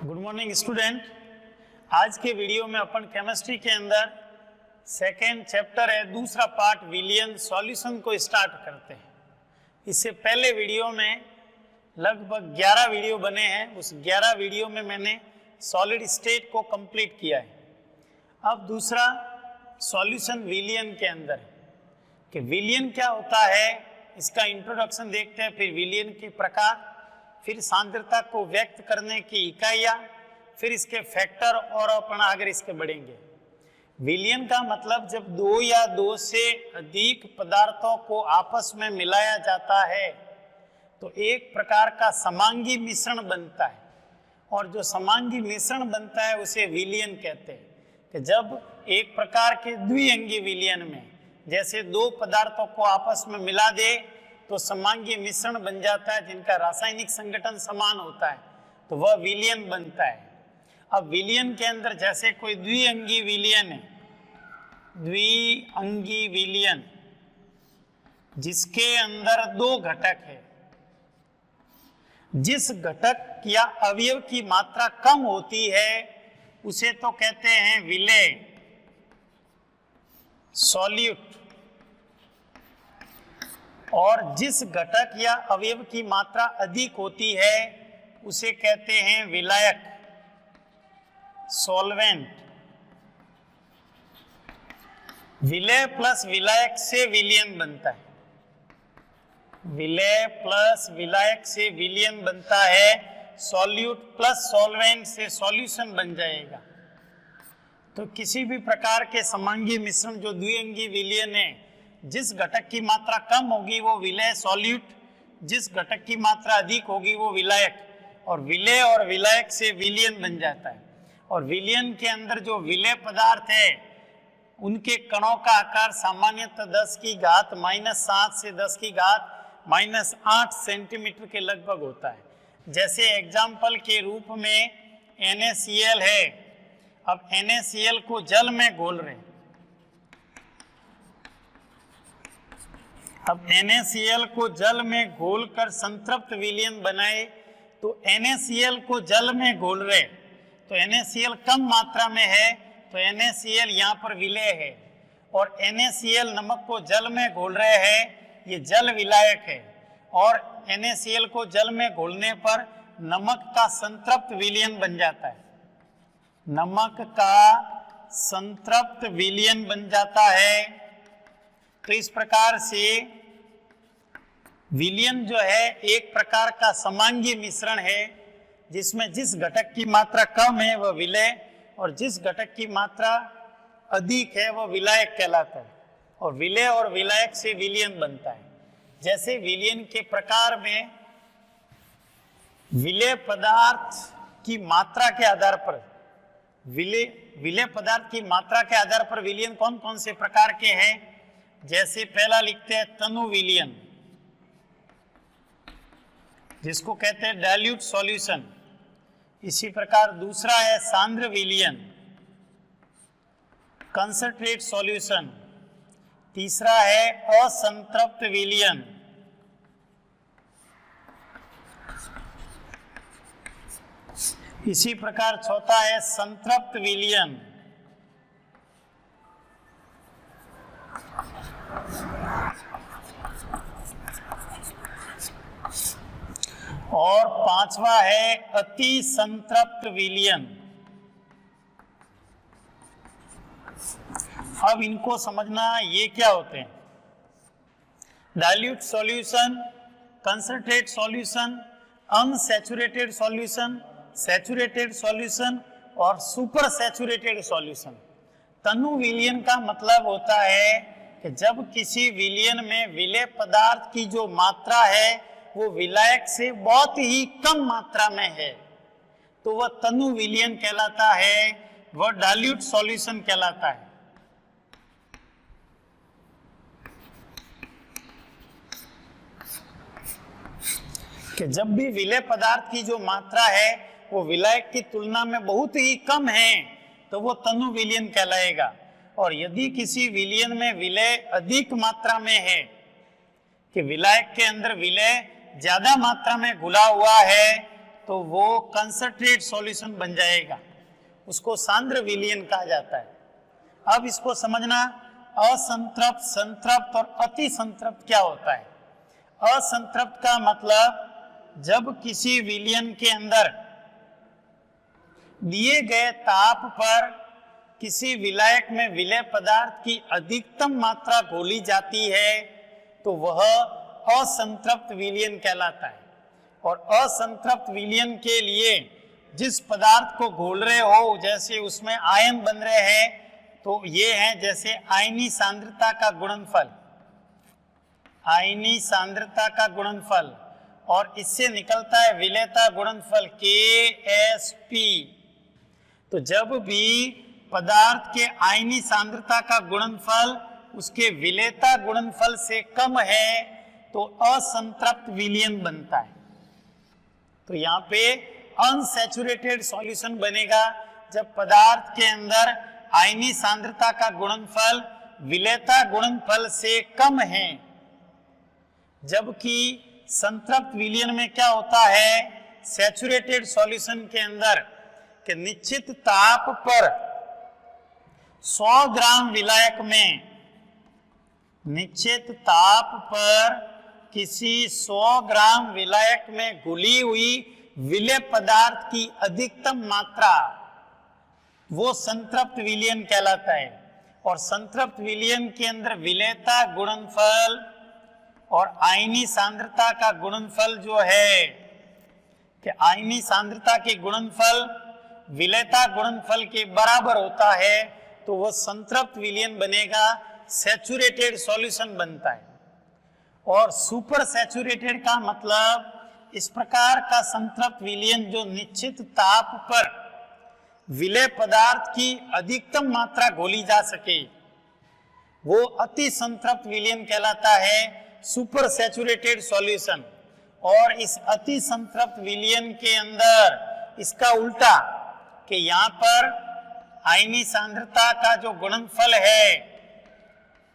Good morning student. आज के video में अपन केमिस्ट्री के अंदर सेकेंड चैप्टर है, दूसरा पार्ट विलियन सॉल्यूशन को स्टार्ट करते हैं। इससे पहले वीडियो में लगभग 11 वीडियो बने हैं। उस 11 वीडियो में मैंने सॉलिड स्टेट को कंप्लीट किया है। अब दूसरा सॉल्यूशन विलियन के अंदर है कि विलियन क्या होता है, इसका इंट्रोडक्शन देखते हैं, फिर विलियन के प्रकार, फिर सांद्रता को व्यक्त करने की इकाइयाँ, फिर इसके फैक्टर और अपन आगे इसके बढ़ेंगे। विलियन का मतलब जब दो या दो से अधिक पदार्थों को आपस में मिलाया जाता है तो एक प्रकार का समांगी मिश्रण बनता है, और जो समांगी मिश्रण बनता है उसे विलियन कहते हैं। कि जब एक प्रकार के द्विअंगी विलियन में जैसे दो पदार्थों को आपस में मिला दे तो समांगी मिश्रण बन जाता है, जिनका रासायनिक संगठन समान होता है, तो वह विलियन बनता है। अब विलियन के अंदर जैसे कोई द्विअंगी विलियन है, द्विअंगी विलियन जिसके अंदर दो घटक है, जिस घटक या अवयव की मात्रा कम होती है उसे तो कहते हैं विलेय, सॉल्यूट, और जिस घटक या अवयव की मात्रा अधिक होती है उसे कहते हैं विलायक, सॉल्वेंट। विलेय प्लस विलायक से विलियन बनता है, विलेय प्लस विलायक से विलियन बनता है, सॉल्यूट प्लस सॉल्वेंट से सॉल्यूशन बन जाएगा। तो किसी भी प्रकार के समांगी मिश्रण जो द्विअंगी विलियन है, जिस घटक की मात्रा कम होगी वो विलेय सॉल्यूट, जिस घटक की मात्रा अधिक होगी वो विलायक, और विलेय और विलायक से विलियन बन जाता है। और विलियन के अंदर जो विलेय पदार्थ है उनके कणों का आकार सामान्यतः 10 की घात -7 से 10 की घात -8 सेंटीमीटर के लगभग होता है। जैसे एग्जाम्पल के रूप में NaCl है। अब NaCl को जल में घोल रहे हैं, अब NaCl को जल में घोलकर संतृप्त विलियन बनाए, तो NaCl को जल में घोल रहे, तो NaCl कम मात्रा में है तो NaCl यहाँ पर विलेय है, और NaCl नमक को जल में घोल रहे हैं, ये जल विलायक है, और NaCl को जल में घोलने पर नमक का संतृप्त विलियन बन जाता है, नमक का संतृप्त विलियन बन जाता है। तो इस प्रकार से विलियन जो है एक प्रकार का समांगी मिश्रण है, जिसमें जिस घटक की मात्रा कम है वह विलेय, और जिस घटक की मात्रा अधिक है वह विलायक कहलाता है, और विलेय और विलायक से विलियन बनता है। जैसे विलियन के प्रकार में विलेय पदार्थ की मात्रा के आधार पर, विलेय पदार्थ की मात्रा के आधार पर विलियन कौन कौन से प्रकार के हैं। जैसे पहला लिखते हैं तनु विलियन, जिसको कहते हैं डाइल्यूट सॉल्यूशन। इसी प्रकार दूसरा है सांद्र विलियन, कंसंट्रेट सॉल्यूशन। तीसरा है असंतृप्त विलियन। इसी प्रकार चौथा है संतृप्त विलियन। और पांचवा है अति संतृप्त विलियन। अब इनको समझना ये क्या होते हैं। Dilute solution, concentrate solution, unsaturated solution, saturated solution और सुपर सैचुरेटेड सॉल्यूशन। तनु विलियन का मतलब होता है कि जब किसी विलियन में विलेय पदार्थ की जो मात्रा है वो विलायक से बहुत ही कम मात्रा में है तो वह तनु विलियन कहलाता है, वह डाइल्यूट सॉल्यूशन कहलाता है। कि जब भी विलेय पदार्थ की जो मात्रा है वो विलायक की तुलना में बहुत ही कम है तो वो तनु विलियन कहलाएगा। और यदि किसी विलियन में विलेय अधिक मात्रा में है, कि विलायक के अंदर विलेय ज्यादा मात्रा में घुला हुआ है, तो वो कंसंट्रेट सॉल्यूशन बन जाएगा, उसको सांद्र विलयन कहा जाता है। अब इसको समझना, असंतृप्त, संतृप्त और अति संतृप्त क्या होता है। असंतृप्त का मतलब जब किसी विलयन के अंदर दिए गए ताप पर किसी विलायक में विलय पदार्थ की अधिकतम मात्रा घोली जाती है तो वह असंतृप्त विलयन कहलाता है। और असंतृप्त विलयन के लिए जिस पदार्थ को घोल रहे हो, जैसे उसमें आयन बन रहे हैं, तो ये है जैसे आयनी सांद्रता का गुणनफल, आयनी सांद्रता का गुणनफल, और इससे निकलता है विलेयता गुणनफल KSP। तो जब भी पदार्थ के आयनी सांद्रता का गुणनफल उसके विलेयता गुणनफल से कम है तो असंतृप्त विलयन बनता है। तो यहाँ पे अनसैचुरेटेड सॉल्यूशन बनेगा जब पदार्थ के अंदर आयनी सांद्रता का गुणनफल विलेयता गुणनफल से कम है। जबकि संतृप्त विलयन में क्या होता है, सैचुरेटेड सॉल्यूशन के अंदर कि निश्चित ताप पर 100 ग्राम विलायक में, निश्चित ताप पर किसी 100 ग्राम विलायक में घुली हुई विलेय पदार्थ की अधिकतम मात्रा वो संतृप्त विलयन कहलाता है। और संतृप्त विलयन के अंदर विलेयता गुणनफल और आयनी सांद्रता का गुणनफल जो है कि आयनी सांद्रता के गुणनफल विलेयता गुणनफल के बराबर होता है तो वह संतृप्त विलयन बनेगा, सैचुरेटेड सॉल्यूशन बनता है। और सुपर सैचुरेटेड का मतलब इस प्रकार का संतृप्त विलयन जो निश्चित ताप पर विलेय पदार्थ की अधिकतम मात्रा घोली जा सके, वो अति संतृप्त विलयन कहलाता है, सुपर सैचुरेटेड सॉल्यूशन। और इस अति संतृप्त विलयन के अंदर इसका उल्टा कि यहाँ पर आयनी सांद्रता का जो गुणनफल है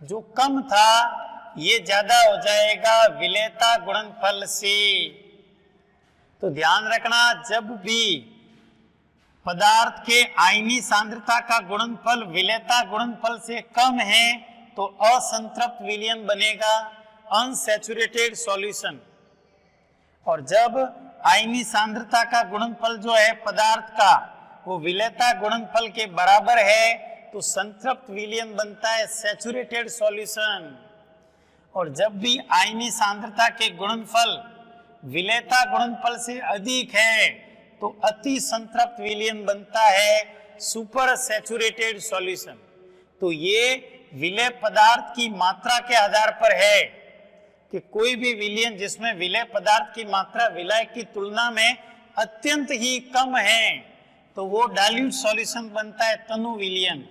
जो कम था ये ज्यादा हो जाएगा विलेयता गुणनफल से। तो ध्यान रखना, जब भी पदार्थ के आयनी सांद्रता का गुणनफल विलेयता गुणनफल से कम है तो असंतृप्त विलयन बनेगा, अनसैचुरेटेड सॉल्यूशन। और जब आयनी सांद्रता का गुणनफल जो है पदार्थ का वो विलेयता गुणनफल के बराबर है तो संतृप्त विलयन बनता है, सैचुरेटेड सॉल्यूशन। और जब भी आयनी सांद्रता के गुणनफल विलेयता गुणनफल से अधिक है तो अति संतृप्त विलयन बनता है, सुपर सैचुरेटेड सॉल्यूशन। तो ये विलेय पदार्थ की मात्रा के आधार पर है कि कोई भी विलयन जिसमें विलेय पदार्थ की मात्रा विलायक की तुलना में अत्यंत ही कम है तो वो डाइल्यूट सॉल्यूशन बनता है, तनु विलयन।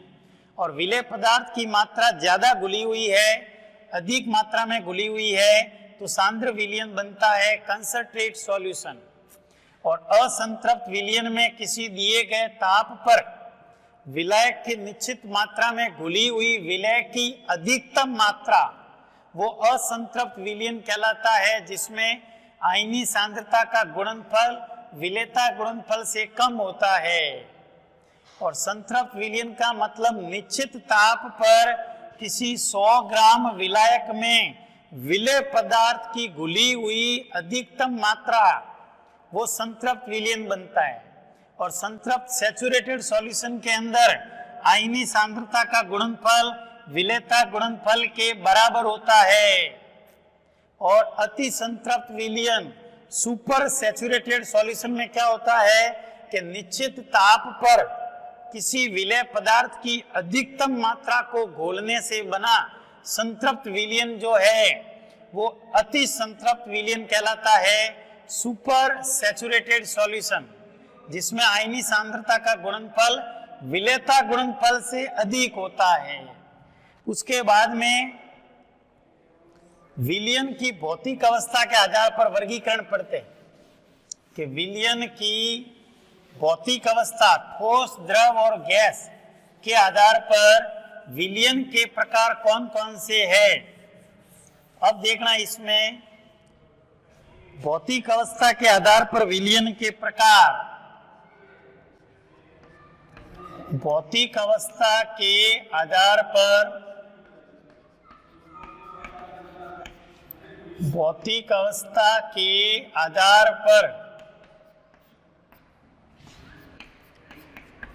और विलेय पदार्थ की मात्रा ज्यादा घुली हुई है, अधिक मात्रा में घुली हुई है तो सांद्र विलयन बनता है, कंसंट्रेट सॉल्यूशन। और असंतृप्त विलयन में किसी दिए गए ताप पर विलायक की निश्चित मात्रा में घुली हुई विलेय की अधिकतम मात्रा वो असंतृप्त विलयन कहलाता है, जिसमें आयनी सांद्रता का गुणनफल विलेयता गुणनफल से कम होता है। और संतृप्त विलयन का मतलब निश्चित ताप पर किसी 100 ग्राम विलायक में विलेय पदार्थ की घुली हुई अधिकतम मात्रा वो संतृप्त विलयन बनता है। और संतृप्त सैचुरेटेड सॉल्यूशन के अंदर आयनी सांद्रता का गुणनफल विलेयता गुणनफल के बराबर होता है। और अति संतृप्त विलयन सुपर सैचुरेटेड सॉल्यूशन में क्या होता है कि निश्चित ताप पर किसी विलेय पदार्थ की अधिकतम मात्रा को घोलने से बना संतृप्त विलयन जो है वो अति संतृप्त विलयन कहलाता है, सुपर सैचुरेटेड सॉल्यूशन, जिसमें आयनी सांद्रता का गुणनफल विलेयता गुणनफल से अधिक होता है। उसके बाद में विलयन की भौतिक अवस्था के आधार पर वर्गीकरण पढ़ते हैं कि विलयन की भौतिक अवस्था ठोस, द्रव और गैस के आधार पर विलयन के प्रकार कौन कौन से हैं। अब देखना, इसमें भौतिक अवस्था के आधार पर विलयन के प्रकार। भौतिक अवस्था के आधार पर भौतिक अवस्था के आधार पर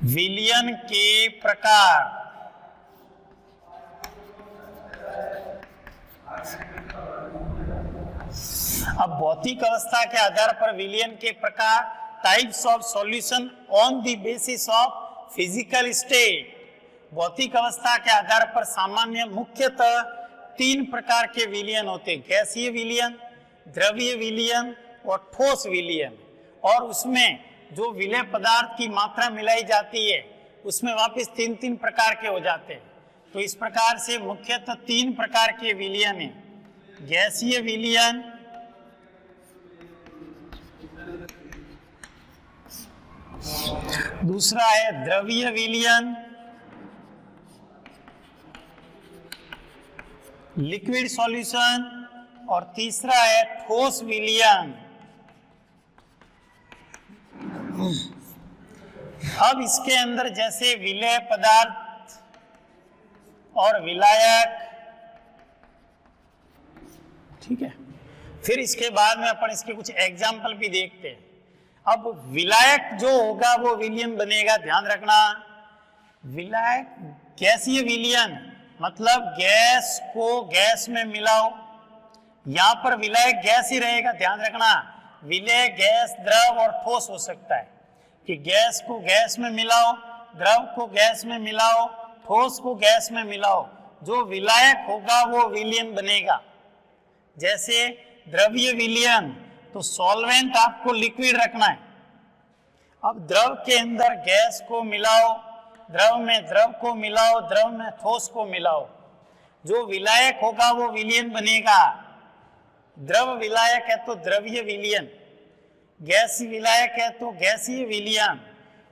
विलयन के प्रकार। अब भौतिक अवस्था के आधार पर विलयन के प्रकार, types of solution on the basis of physical state. भौतिक अवस्था के आधार पर सामान्य मुख्यतः 3 प्रकार के विलयन होते हैं, गैसीय विलयन, द्रवीय विलयन और ठोस विलयन। और उसमें जो विलय पदार्थ की मात्रा मिलाई जाती है उसमें वापस 3 प्रकार के हो जाते हैं। तो इस प्रकार से मुख्यतः 3 प्रकार के विलयन है, गैसीय विलयन, दूसरा है द्रवीय विलयन, लिक्विड सॉल्यूशन, और तीसरा है ठोस विलयन। अब इसके अंदर जैसे विलय पदार्थ और विलायक, ठीक है, फिर इसके बाद में अपन इसके कुछ एग्जाम्पल भी देखते हैं। अब विलायक जो होगा वो विलयन बनेगा, ध्यान रखना। विलायक गैसीय विलयन मतलब गैस को गैस में मिलाओ, यहां पर विलायक गैस ही रहेगा, ध्यान रखना। विलय गैस, द्रव और ठोस हो सकता है कि गैस को गैस में मिलाओ, द्रव को गैस में मिलाओ, ठोस को गैस में मिलाओ, जो विलायक होगा वो विलयन बनेगा। जैसे द्रवीय विलयन, तो सॉल्वेंट आपको लिक्विड रखना है। अब द्रव के अंदर गैस को मिलाओ, द्रव में द्रव को मिलाओ, द्रव में ठोस को मिलाओ, जो विलायक होगा वो विलयन बनेगा। द्रव विलायक है तो द्रवीय विलयन, गैस विलायक है तो गैसीय विलयन,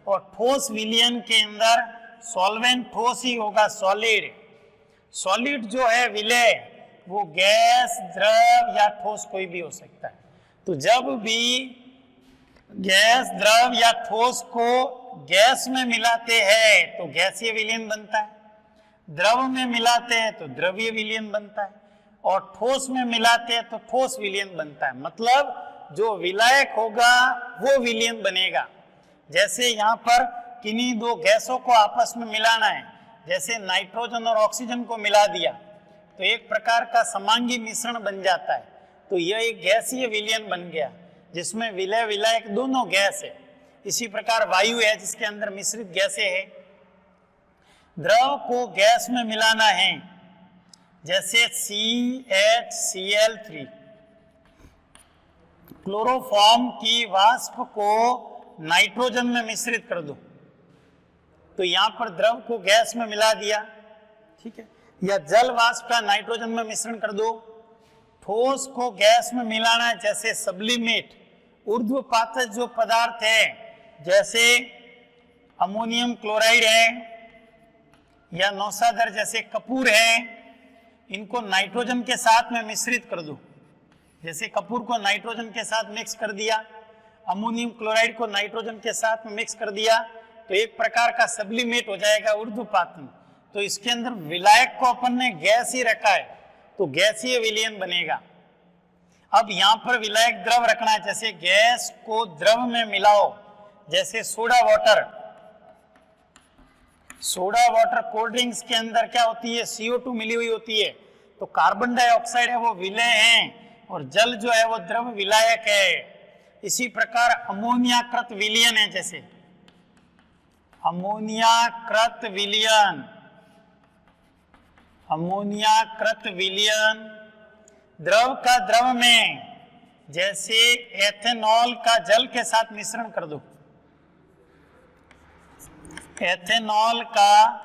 और ठोस विलयन के अंदर सॉल्वेंट ठोस ही होगा, सॉलिड। सॉलिड जो है विलय, वो गैस, द्रव या ठोस कोई भी हो सकता है। तो जब भी गैस, द्रव या ठोस को गैस में मिलाते हैं तो गैसीय विलयन बनता है, द्रव में मिलाते हैं तो द्रवीय विलयन बनता है, और ठोस में मिलाते हैं तो ठोस विलयन बनता है। मतलब जो विलायक होगा वो विलयन बनेगा। जैसे यहाँ पर किन्हीं 2 गैसों को आपस में मिलाना है, जैसे नाइट्रोजन और ऑक्सीजन को मिला दिया तो एक प्रकार का समांगी मिश्रण बन जाता है, तो यह एक गैसीय विलयन बन गया जिसमें विलय विलायक दोनों गैस है। इसी प्रकार वायु है जिसके अंदर मिश्रित गैसें है। द्रव को गैस में मिलाना है, जैसे CHCl3, क्लोरोफॉर्म की वाष्प को नाइट्रोजन में मिश्रित कर दो, तो यहां पर द्रव को गैस में मिला दिया, ठीक है। या जल वाष्प का नाइट्रोजन में मिश्रण कर दो। ठोस को गैस में मिलाना है, जैसे सब्लिमेट, ऊर्ध्वपातज जो पदार्थ है जैसे अमोनियम क्लोराइड है या नौसादर जैसे कपूर है, इनको नाइट्रोजन के साथ में मिश्रित कर दो। जैसे कपूर को नाइट्रोजन के साथ मिक्स कर दिया, अमोनियम क्लोराइड को नाइट्रोजन के साथ में मिक्स कर दिया, तो एक प्रकार का सब्लिमेट हो जाएगा, ऊर्ध्वपातन। तो इसके अंदर विलायक को अपन ने गैस ही रखा है तो गैसीय विलयन बनेगा। अब यहां पर विलायक द्रव रखना है, जैसे गैस को द्रव में मिलाओ, जैसे soda water. Soda water cold drinks के अंदर क्या होती है, CO2 मिली हुई होती है, तो कार्बन डाइऑक्साइड है वो विलय है और जल जो है वो द्रव विलायक है। इसी प्रकार अमोनियाकृत विलयन है, जैसे अमोनियाकृत विलयन, अमोनियाकृत विलयन, द्रव का द्रव में, जैसे एथेनॉल का जल के साथ मिश्रण कर दो, एथेनॉल का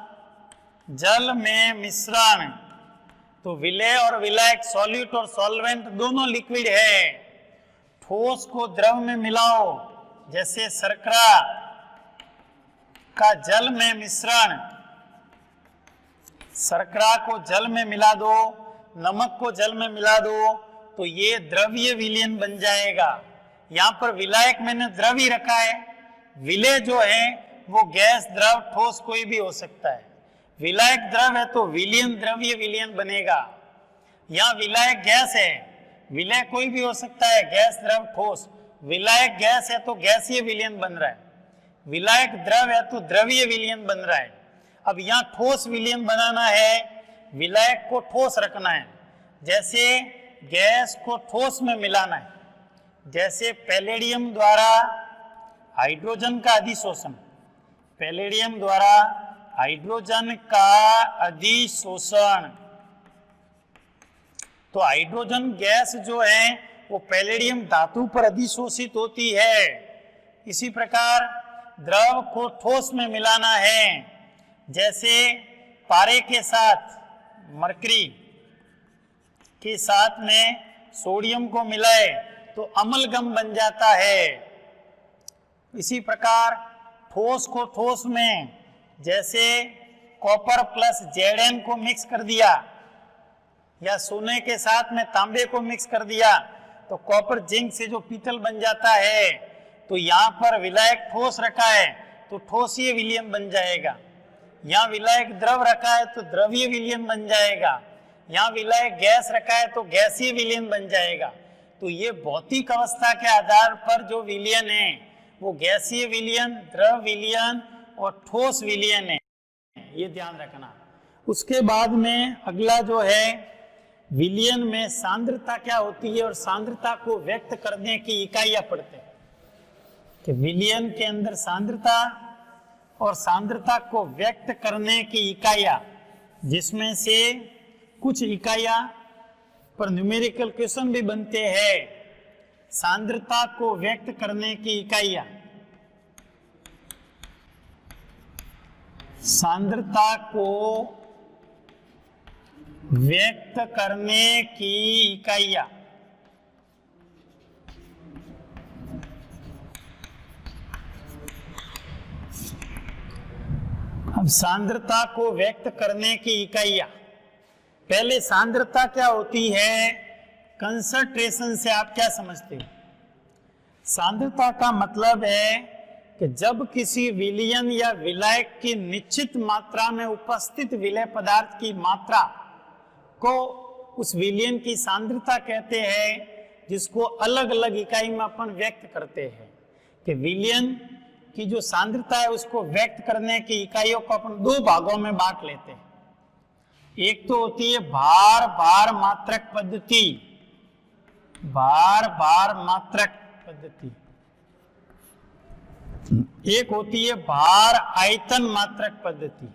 जल में मिश्रण, तो विलय और विलायक, सॉल्यूट और सॉल्वेंट दोनों लिक्विड है। ठोस को द्रव में मिलाओ, जैसे शर्करा का जल में मिश्रण, शर्करा को जल में मिला दो, नमक को जल में मिला दो, तो ये द्रव्य विलयन बन जाएगा। यहाँ पर विलायक मैंने द्रव ही रखा है, विलय जो है वो गैस, द्रव, ठोस कोई भी हो सकता है। विलायक द्रव है तो विलयन द्रव्य विलयन बनेगा। यहाँ विलायक गैस है, विलय कोई भी हो सकता है, गैस, द्रव, ठोस। विलायक गैस है तो गैसीय विलयन बन रहा है, विलायक द्रव है तो द्रवीय विलयन बन रहा है। अब यहाँ ठोस विलयन बनाना है, विलायक को ठोस रखना है, जैसे गैस को ठोस में मिलाना है, जैसे पैलेडियम द्वारा हाइड्रोजन का अधिशोषण, पैलेडियम द्वारा हाइड्रोजन का अधिशोषण। तो हाइड्रोजन गैस जो है वो पैलेडियम धातु पर अधिशोषित होती है। इसी प्रकार द्रव को ठोस में मिलाना है, जैसे पारे के साथ मरकरी के साथ में सोडियम को मिलाए तो अम्लगम बन जाता है। इसी प्रकार ठोस को ठोस में, जैसे कॉपर प्लस Zn को मिक्स कर दिया या सोने के साथ में तांबे को मिक्स कर दिया तो कॉपर जिंक से जो पीतल बन जाता है। तो यहाँ पर विलायक ठोस रखा है तो ठोसीय विलयन बन जाएगा, यहाँ विलायक द्रव रखा है तो द्रवीय विलयन बन जाएगा, यहाँ विलायक गैस रखा है तो गैसीय विलयन बन जाएगा। तो ये भौतिक अवस्था के आधार पर जो विलयन है वो गैसीय विलयन, द्रव विलयन और ठोस विलयन है, ये ध्यान रखना। उसके बाद में अगला जो है, विलयन में सांद्रता क्या होती है और सांद्रता को व्यक्त करने की इकाइयां पढ़ते हैं कि विलयन के अंदर सांद्रता और सांद्रता को व्यक्त करने की इकाइयां, जिसमें से कुछ इकाइयां पर न्यूमेरिकल क्वेश्चन भी बनते हैं। सांद्रता को व्यक्त करने की इकाइयां, सांद्रता को व्यक्त करने की इकाइयां, अब सांद्रता को व्यक्त करने की इकाइयां, पहले सांद्रता क्या होती है, कंसंट्रेशन से आप क्या समझते हो? सांद्रता का मतलब है कि जब किसी विलयन या विलायक की निश्चित मात्रा में उपस्थित विलय पदार्थ की मात्रा को उस विलयन की सांद्रता कहते हैं, जिसको अलग अलग इकाई में अपन व्यक्त करते हैं। कि विलयन की जो सांद्रता है उसको व्यक्त करने की इकाइयों को अपन दो भागों में बांट लेते हैं। एक तो होती है भार भार मात्रक पद्धति, भार भार मात्रक पद्धति, एक होती है भार आयतन मात्रक पद्धति।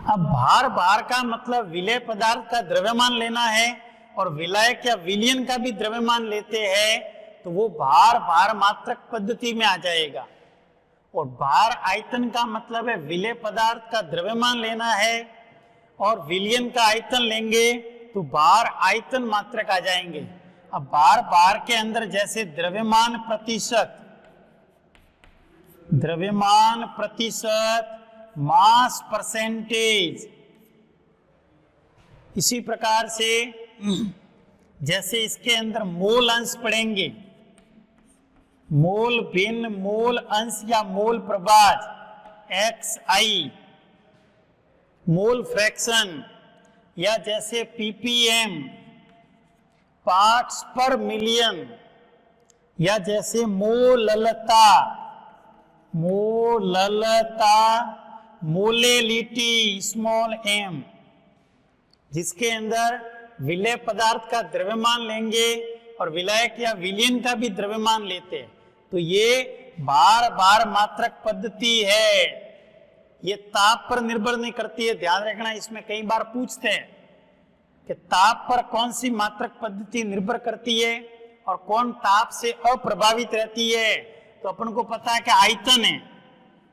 अब भार भार का मतलब विलय पदार्थ का द्रव्यमान लेना है और विलायक या विलयन का भी द्रव्यमान लेते हैं तो वो भार भार मात्रक पद्धति में आ जाएगा। और भार आयतन का मतलब है विलय पदार्थ का द्रव्यमान लेना है और विलयन का आयतन लेंगे तो भार आयतन मात्रक आ जाएंगे। अब भार भार के अंदर जैसे द्रव्यमान प्रतिशत, द्रव्यमान प्रतिशत, मास परसेंटेज, इसी प्रकार से जैसे इसके अंदर मोल अंश पढ़ेंगे, मोल भिन्न, मोल अंश या मोल प्रभाज, XI, मोल फ्रैक्शन, या जैसे ppm, पार्ट्स पर मिलियन, या जैसे मोललता, मोललता, मोलेलिटी स्मॉल m, जिसके अंदर विलय पदार्थ का द्रव्यमान लेंगे और विलायक या विलयन का भी द्रव्यमान लेते। तो ये भार भार मात्रक पद्धति है, ये ताप पर निर्भर नहीं करती है। ध्यान रखना, इसमें कई बार पूछते हैं कि ताप पर कौन सी मात्रक पद्धति निर्भर करती है और कौन ताप से अप्रभावित रहती है। तो अपन को पता है कि आयतन है,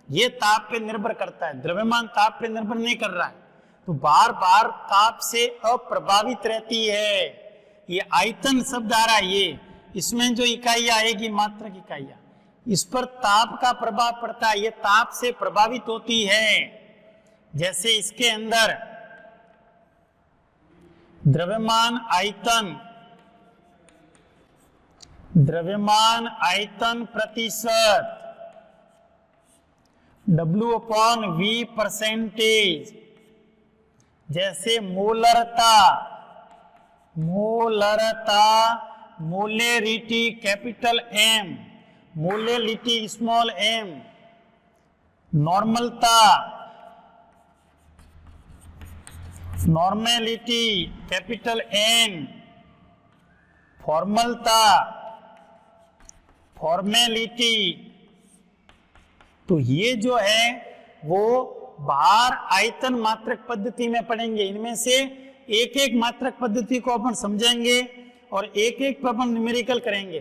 ये ताप पे निर्भर करता है, द्रव्यमान ताप पे निर्भर नहीं कर रहा है। तो बार बार ताप से अप्रभावित रहती है। ये आयतन शब्द आ रहा है, ये इसमें जो इकाइयां आएगी मात्रक जैसे इसके अंदर द्रव्यमान आयतन प्रतिशत W/V परसेंटेज, जैसे मोलरता, molarity capital M, molarity small m, normality capital N, formality. तो ये जो है वो भार आयतन मात्रक पद्धति में पढ़ेंगे। इनमें से एक एक मात्रक पद्धति को अपन समझेंगे और एक एक पर अपन न्यूमेरिकल करेंगे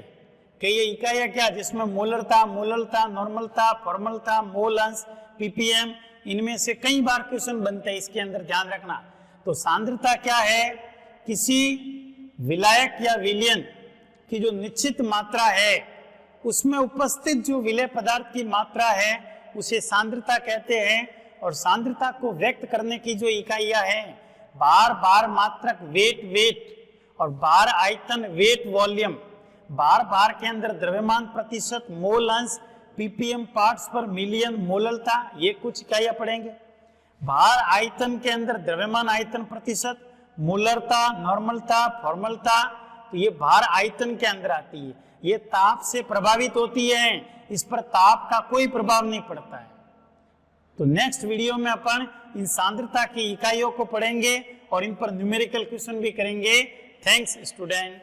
कि ये इकाइयां क्या, जिसमें मोलरता, नॉर्मलता, फॉर्मलता, मोल अंश, पीपीएम, इनमें से कई बार क्वेश्चन बनते हैं, इसके अंदर ध्यान रखना। तो सांद्रता क्या है? किसी विलायक या विलयन की जो निश्चित मात्रा है उसमें उपस्थित जो विलय पदार्थ की मात्रा है उसे सांद्रता कहते हैं। और सांद्रता को व्यक्त करने की जो इकाइयां हैं, बार मात्रक वेट और बार आयतन वेट वॉल्यूम, बार के अंदर द्रव्यमान प्रतिशत, मोल अंश, पीपीएम पार्ट्स पर मिलियन, मोललता, ये कुछ इकाइयां पढ़ेंगे। बार आयतन के अंदर द्रव्यमान आयतन प्रतिशत, मोलरता, नॉर्मलता, फॉर्मलता, तो ये भार आयतन के अंदर आती है। ये ताप से प्रभावित होती है, इस पर ताप का कोई प्रभाव नहीं पड़ता है। तो नेक्स्ट वीडियो में अपन इन सांद्रता की इकाइयों को पढ़ेंगे और इन पर न्यूमेरिकल क्वेश्चन भी करेंगे। Thanks student.